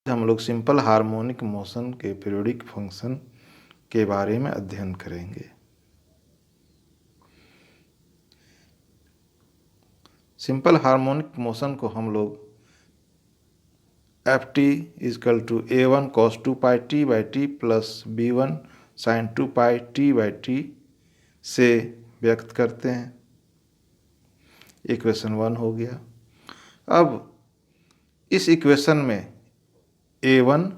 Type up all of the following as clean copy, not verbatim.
हम लोग simple harmonic motion के पीरियोडिक फंक्शन के बारे में अध्ययन करेंगे। सिंपल हार्मोनिक मोशन को हम लोग f t equal to a one cos 2πt/t plus b one sine 2πt/t से व्यक्त करते हैं। इक्वेशन 1 हो गया। अब इस इक्वेशन में a1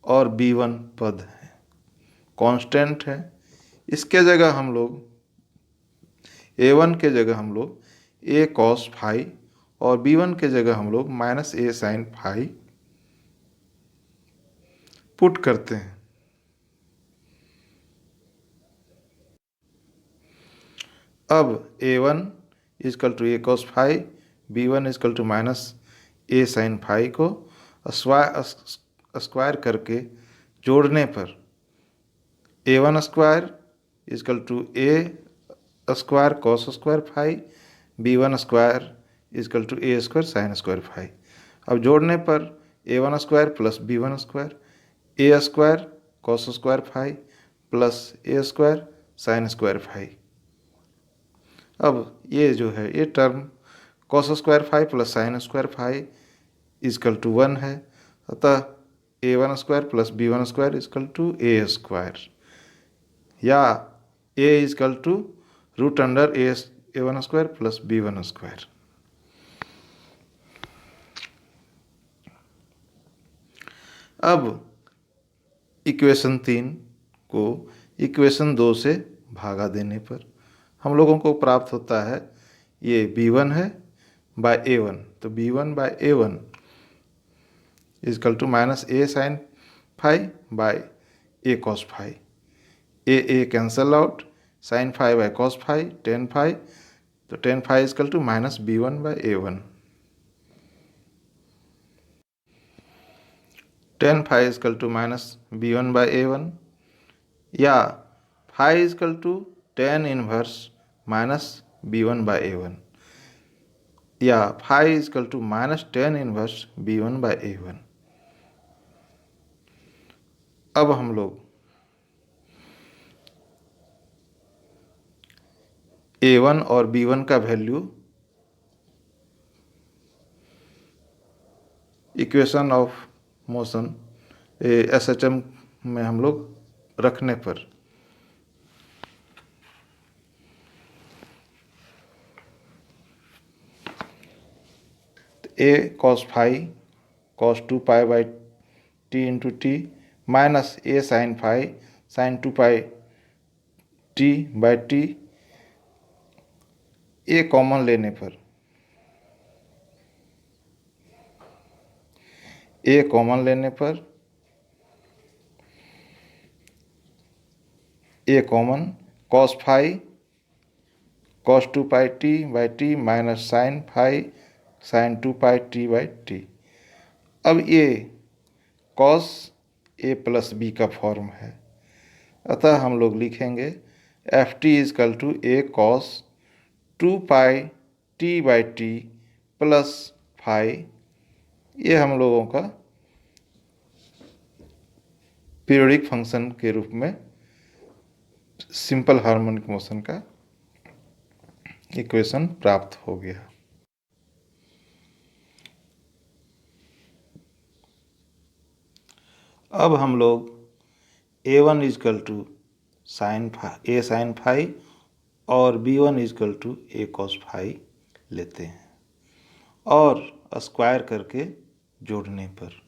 और b1 पद हैं, कांस्टेंट है। इसके जगह हम लोग a1 के जगह हम लोग a cos फाई और b1 के जगह हम लोग minus a sin phi put करते हैं। अब a1 equal to a cos phi, b1 equal to minus a sin phi को स्क्वायर करके जोड़ने पर a1 square equal to a square cos square phi, b1 square equal to a square sine square phi. अब जोड़ने पर a1 square plus b1 square, a square cos square phi plus a square sine square phi. अब ये जो है ये term cos square phi plus sine square phi equal to 1 है। अतः a1 square plus b1 square equal to a square, या a equal to root under a1 square plus b1 square. अब equation 3 को इक्वेशन 2 से भागा देने पर हम लोगों को प्राप्त होता है, ये b1 है बाय a1, तो b1 by a1 equal to minus a sine phi by a cos phi. a cancel out, sine phi by cos phi tan phi, तो tan phi equal to minus b1 by a1। Tan phi equal to minus b1 by a1, या phi equal to tan inverse minus b1 by a1, या phi equal to minus tan inverse b1 by a1। अब हम लोग a1 और b1 का value equation of motion SHM में हम लोग रखने पर a cos phi cos 2π/t into t minus a sin phi sin 2πt/t, a common लेने पर a कॉमन लेने पर a common cos phi cos 2πt/t minus sin phi sin 2πt/t। अब ये cos a प्लस b का form है, अतः हम लोग लिखेंगे f t equal to a cos 2πt/t plus phi. ये हम लोगों का पीरियोडिक फंक्शन के रूप में सिंपल हार्मोनिक मोशन का इक्वेशन प्राप्त हो गया। अब हम लोग a1 equal to a sine phi और b1 equal to a cos phi लेते हैं, और स्क्वायर करके जोड़ने पर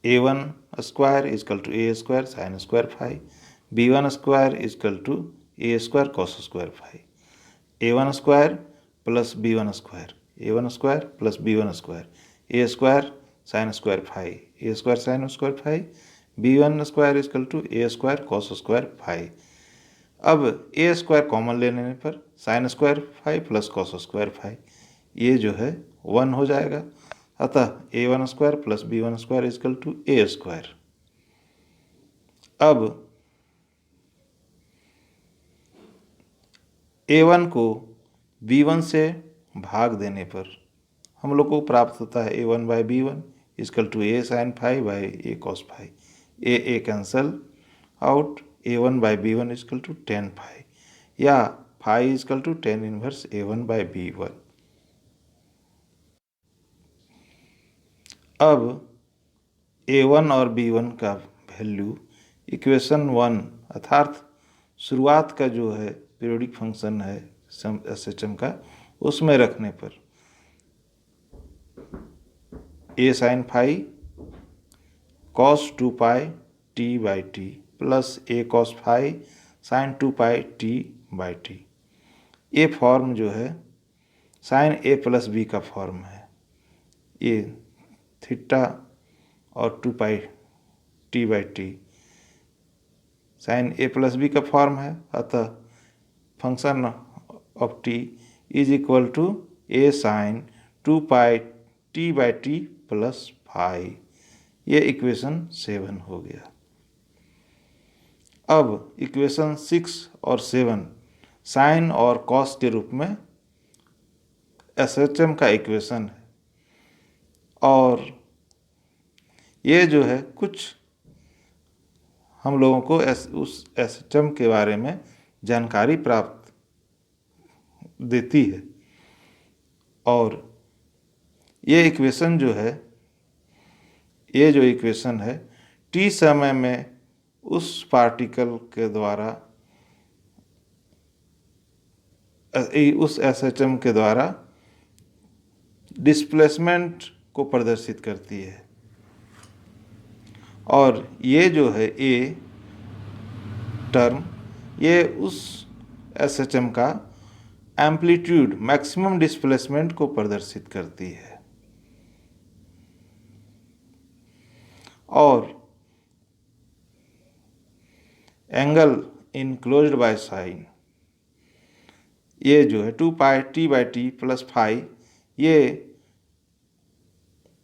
a1 square equal to a square sine square phi, b1 square equal to a square cos square phi, a1 square plus b1 square, a1 square plus b1 square, a square sine square phi, a square sine square phi, b1 square equal to a square cos square phi. अब a square common लेने पर sine square phi plus cos square phi, ये जो है 1 हो जाएगा। अतः a1 square plus b1 square equal to a square. अब a1 को b1 से भाग देने पर हम लोग को प्राप्त होता है a1 by b1 equal to a sine phi by a cos phi. A cancel out, A1 by B1 equal to tan phi, या phi equal to tan inverse A1 by B1। अब A1 और B1 का value equation 1 अर्थात शुरुआत का जो है periodic function है SHM का, उसमें रखने पर a sine phi cos 2 pi t by t plus a cos phi sine 2 pi t by t. ये फॉर्म जो है साइन ए प्लस बी का फॉर्म है। ये थीटा और 2 pi t by t sine a plus b का form है। अतः function of t is equal to a sine 2 pi t by t plus phi. ये इक्वेशन 7 हो गया। अब इक्वेशन 6 और 7 साइन और कॉस के रूप में SHM का इक्वेशन है, और ये जो है कुछ हम लोगों को उस SHM के बारे में जानकारी प्राप्त देती है। और ये इक्वेशन जो है, ये जो इक्वेशन है टी समय में उस पार्टिकल के द्वारा उस SHM के द्वारा डिस्प्लेसमेंट को प्रदर्शित करती है। और ये जो है ए टर्म, ये उस SHM का एम्पलीट्यूड मैक्सिमम डिस्प्लेसमेंट को प्रदर्शित करती है। और एंगल इनक्लोज्ड बाय साइन, ये जो है 2 pi t by t plus phi, ये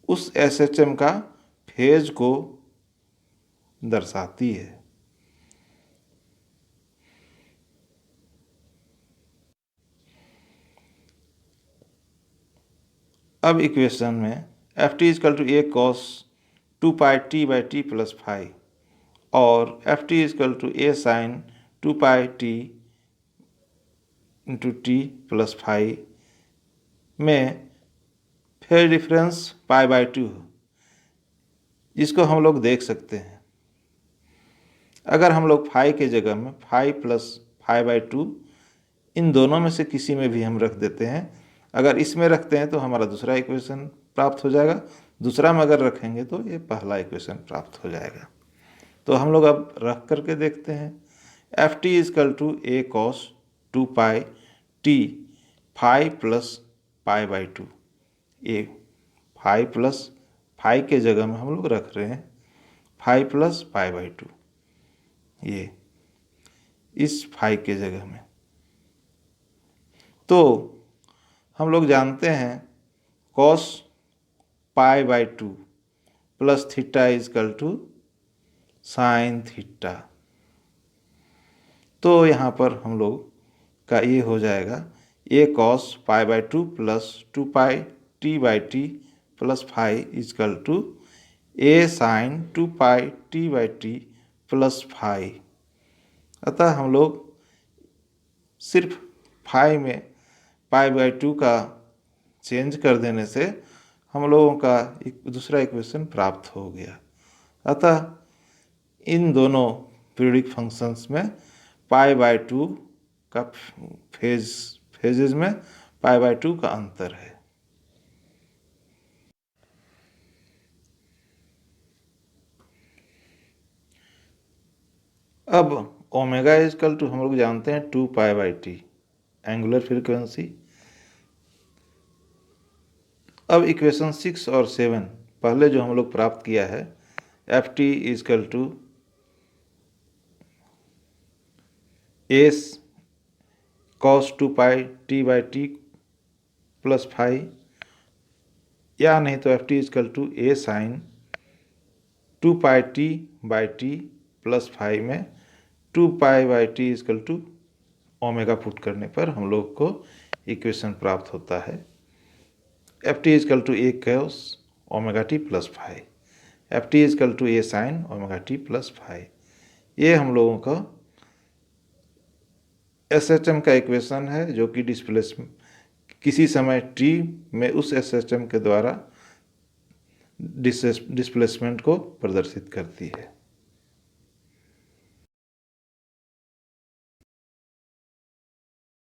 उस SHM का फेज को दर्शाती है। अब इक्वेशन में f t equal to a cos 2 pi t by t plus phi और f t equal to a sine 2 pi t into t plus phi में फेज डिफरेंस पाई बाई 2 है, जिसको हम लोग देख सकते हैं। अगर हम लोग फाई के जगह में फाई प्लस फाई बाई 2 इन दोनों में से किसी में भी हम रख देते हैं। अगर इसमें रखते हैं तो हमारा दूसरा इक्वेशन प्राप्त हो जाएगा, दूसरा में अगर रखेंगे तो ये पहला इक्वेशन प्राप्त हो जाएगा। तो हम लोग अब रख करके देखते हैं। F t equal to a cos 2 pi t phi plus pi by 2। A phi plus phi के जगह में हम लोग रख रहे हैं फाई प्लस पाई बाई 2, ये इस फाई के जगह में। तो हम लोग जानते हैं cos pi by 2 plus theta equal to sine theta. तो यहाँ पर हम लोग का ये हो जाएगा a cos pi by 2 plus 2 pi t by t plus phi equal to a sine 2 pi t by t plus phi. अतः हम लोग सिर्फ फाई में पाई बाई 2 का चेंज कर देने से हम लोगों का एक दूसरा इक्वेशन प्राप्त हो गया। अतः इन दोनों पीरियोडिक फंक्शंस में पाई बाई 2 का फेजेज में पाई बाई 2 का अंतर है। अब ओमेगा इजकल टू हम लोग जानते हैं 2 pi by T angular frequency. अब इक्वेशन 6 और 7 पहले जो हम लोग प्राप्त किया है f t equal to s cos 2 pi t by t plus phi, या नहीं तो f t equal to a sine 2 pi t by t plus phi में 2 pi by t equal to omega put करने पर हम लोग को equation प्राप्त होता है। F t equal to a cos omega t plus phi. F t equal to a sine omega t plus phi. ये हम लोगों का एस एच एम का इक्वेशन है, जो कि डिस्प्लेसमेंट किसी समय टी में उस एस एच एम के द्वारा डिस्प्लेसमेंट को प्रदर्शित करती है।